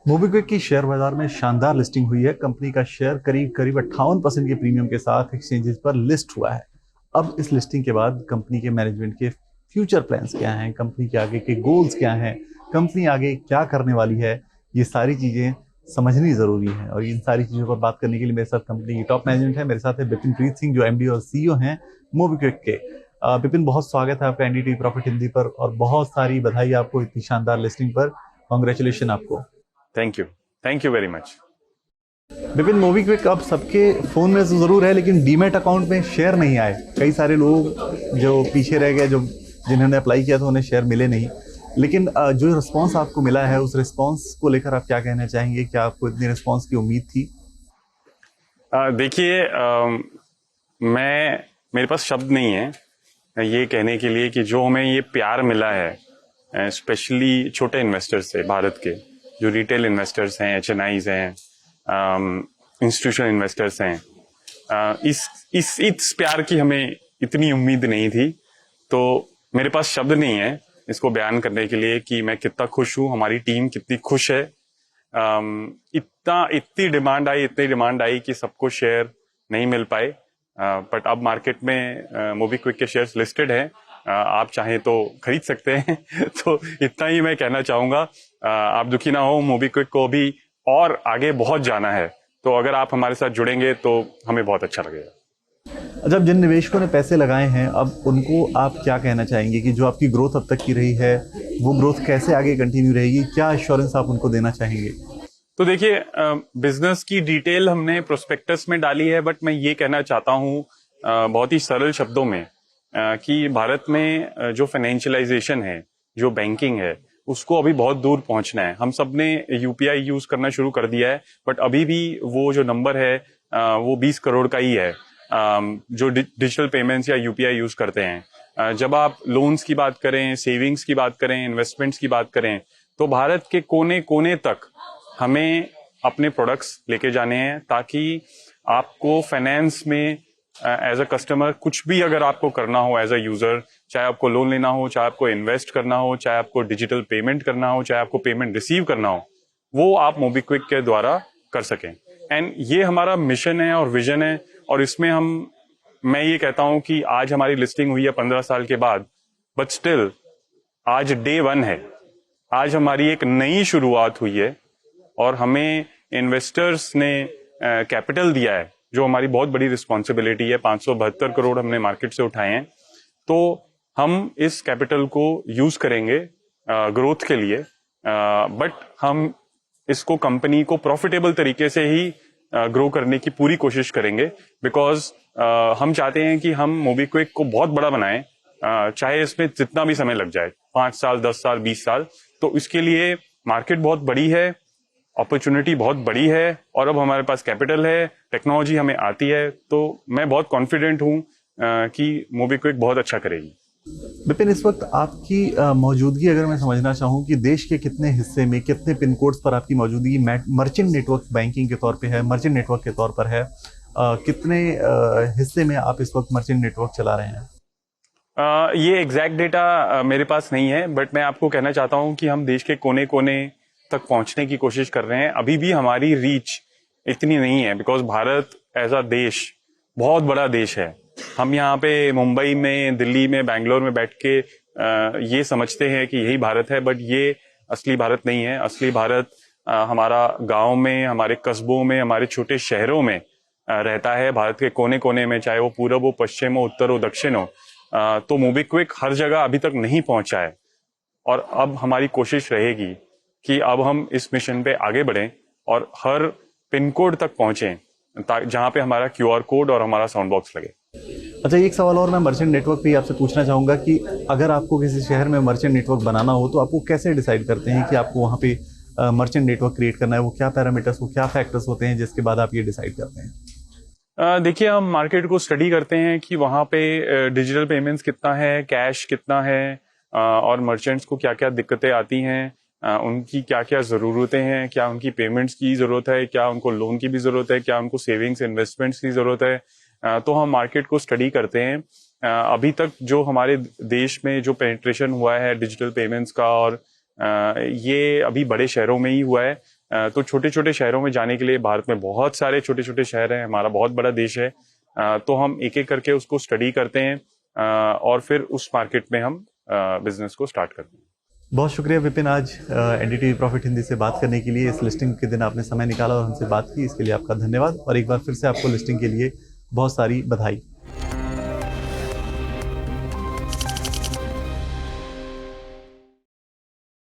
MobiKwik की share बाजार में शानदार लिस्टिंग हुई है। कंपनी का शेयर करीब करीब 58% के प्रीमियम के साथ एक्सचेंजेस पर लिस्ट हुआ है। अब इस लिस्टिंग के बाद कंपनी के मैनेजमेंट के फ्यूचर प्लान्स क्या हैं, कंपनी के आगे के गोल्स क्या हैं, कंपनी आगे क्या करने वाली है, ये सारी चीजें समझनी जरूरी है। और इन सारी चीजों पर बात करने के लिए मेरे साथ कंपनी की टॉप मैनेजमेंट है। मेरे साथ है बिपिन प्रीत सिंह, जो एमडी और सीईओ हैं मोबीक्विक के। बिपिन, बहुत स्वागत है आपका एनडीटीवी प्रॉफिट हिंदी पर, और बहुत सारी बधाई आपको इतनी शानदार लिस्टिंग पर। कॉन्ग्रेचुलेशन आपको। Thank you very much. Vipin, MobiKwik अब सबके फोन में तो जरूर है, लेकिन डीमैट अकाउंट में शेयर नहीं आए। कई सारे लोग जो पीछे रह गए, जो जिन्होंने अप्लाई किया था उन्हें शेयर मिले नहीं। लेकिन जो रिस्पांस आपको मिला है, उस रिस्पांस को लेकर आप क्या कहना चाहेंगे? क्या आपको इतनी रिस्पांस की उम्मीद थी? देखिए, मेरे पास शब्द नहीं है ये कहने के लिए कि जो हमें ये प्यार मिला है, स्पेशली छोटे इन्वेस्टर्स से, भारत के जो रिटेल इन्वेस्टर्स हैं, एचएनआईज हैं, इंस्टीट्यूशनल इन्वेस्टर्स हैं, इस प्यार की हमें इतनी उम्मीद नहीं थी। तो मेरे पास शब्द नहीं है इसको बयान करने के लिए कि मैं कितना खुश हूँ, हमारी टीम कितनी खुश है। इतनी डिमांड आई कि सबको शेयर नहीं मिल पाए। बट अब मार्केट में मोबीक्विक के शेयर्स लिस्टेड हैं, आप चाहें तो खरीद सकते हैं। तो इतना ही मैं कहना चाहूंगा। आप दुखी ना हो, मोबीक्विक को भी और आगे बहुत जाना है। तो अगर आप हमारे साथ जुड़ेंगे तो हमें बहुत अच्छा लगेगा। जब जिन निवेशकों ने पैसे लगाए हैं, अब उनको आप क्या कहना चाहेंगे कि जो आपकी ग्रोथ अब तक की रही है, वो ग्रोथ कैसे आगे कंटिन्यू रहेगी? क्या एश्योरेंस आप उनको देना चाहेंगे? तो देखिए, बिजनेस की डिटेल हमने प्रोस्पेक्टस में डाली है, बट मैं ये कहना चाहता हूँ बहुत ही सरल शब्दों में कि भारत में जो फाइनेंशियलाइजेशन है, जो बैंकिंग है, उसको अभी बहुत दूर पहुंचना है। हम सब ने यूपीआई यूज करना शुरू कर दिया है, बट अभी भी वो जो नंबर है वो 20 करोड़ का ही है, जो डिजिटल पेमेंट्स या यूपीआई यूज करते हैं। जब आप लोन्स की बात करें, सेविंग्स की बात करें, इन्वेस्टमेंट्स की बात करें, तो भारत के कोने कोने तक हमें अपने प्रोडक्ट्स लेके जाने हैं, ताकि आपको फाइनेंस में एज अ कस्टमर कुछ भी अगर आपको करना हो, एज अ यूजर, चाहे आपको लोन लेना हो, चाहे आपको इन्वेस्ट करना हो, चाहे आपको डिजिटल पेमेंट करना हो, चाहे आपको पेमेंट रिसीव करना हो, वो आप मोबीक्विक के द्वारा कर सकें। एंड ये हमारा मिशन है और विजन है। और इसमें मैं ये कहता हूं कि आज हमारी लिस्टिंग हुई है 15 साल के बाद, बट स्टिल आज डे 1 है। आज हमारी एक नई शुरुआत हुई है और हमें इन्वेस्टर्स ने कैपिटल दिया है, जो हमारी बहुत बड़ी रिस्पॉन्सिबिलिटी है। 572 करोड़ हमने मार्केट से उठाए हैं। तो हम इस कैपिटल को यूज करेंगे ग्रोथ के लिए, बट हम इसको कंपनी को प्रॉफिटेबल तरीके से ही ग्रो करने की पूरी कोशिश करेंगे। बिकॉज हम चाहते हैं कि हम मोबीक्विक को बहुत बड़ा बनाएं, चाहे इसमें जितना भी समय लग जाए, 5 साल, 10 साल, 20 साल। तो इसके लिए मार्केट बहुत बड़ी है, अपॉर्चुनिटी बहुत बड़ी है, और अब हमारे पास कैपिटल है, टेक्नोलॉजी हमें आती है। तो मैं बहुत कॉन्फिडेंट हूं कि मोबीक्विक बहुत अच्छा करेगी। विपिन, इस वक्त आपकी मौजूदगी अगर मैं समझना चाहूँ कि देश के कितने हिस्से में, कितने पिन कोड्स पर आपकी मौजूदगी मर्चेंट नेटवर्क बैंकिंग के तौर पे है, मर्चेंट नेटवर्क के तौर पर है, कितने हिस्से में आप इस वक्त मर्चेंट नेटवर्क चला रहे हैं? ये एग्जैक्ट डेटा मेरे पास नहीं है, बट मैं आपको कहना चाहता हूं कि हम देश के कोने कोने तक पहुंचने की कोशिश कर रहे हैं। अभी भी हमारी रीच इतनी नहीं है, बिकॉज भारत एज अ देश बहुत बड़ा देश है। हम यहाँ पे मुंबई में, दिल्ली में, बैंगलोर में बैठ के ये समझते हैं कि यही भारत है, बट ये असली भारत नहीं है। असली भारत हमारा गांव में, हमारे कस्बों में, हमारे छोटे शहरों में रहता है, भारत के कोने कोने में, चाहे वो पूरब हो, पश्चिम हो, उत्तर हो, दक्षिण हो। तो मोबीक्विक हर जगह अभी तक नहीं पहुंचा है, और अब हमारी कोशिश रहेगी कि अब हम इस मिशन पे आगे बढ़ें और हर पिन कोड तक पहुंचें, जहां पे हमारा क्यूआर कोड और हमारा साउंड बॉक्स लगे। अच्छा, एक सवाल और मैं मर्चेंट नेटवर्क पे आपसे पूछना चाहूंगा कि अगर आपको किसी शहर में मर्चेंट नेटवर्क बनाना हो, तो आपको कैसे डिसाइड करते हैं कि आपको वहाँ पे मर्चेंट नेटवर्क क्रिएट करना है? वो क्या पैरामीटर्स, वो क्या फैक्टर्स होते हैं जिसके बाद आप ये डिसाइड करते हैं? देखिए, हम मार्केट को स्टडी करते हैं कि वहां पे डिजिटल पेमेंट्स कितना है, कैश कितना है, और मर्चेंट्स को क्या क्या दिक्कतें आती हैं, उनकी क्या क्या जरूरतें हैं, क्या उनकी पेमेंट्स की जरूरत है, क्या उनको लोन की भी जरूरत है, क्या उनको सेविंग्स इन्वेस्टमेंट्स की जरूरत है। तो हम मार्केट को स्टडी करते हैं। अभी तक जो हमारे देश में जो पेनिट्रेशन हुआ है डिजिटल पेमेंट्स का, और ये अभी बड़े शहरों में ही हुआ है। तो छोटे छोटे शहरों में जाने के लिए भारत में बहुत सारे छोटे छोटे शहर हैं, हमारा बहुत बड़ा देश है। तो हम एक एक करके उसको स्टडी करते हैं और फिर उस मार्केट में हम बिजनेस को स्टार्ट करते हैं। बहुत शुक्रिया विपिन, आज एनडीटीवी प्रॉफिट हिंदी से बात करने के लिए, इस लिस्टिंग के दिन आपने समय निकाला और हमसे बात की, इसके लिए आपका धन्यवाद। और एक बार फिर से आपको लिस्टिंग के लिए बहुत सारी बधाई।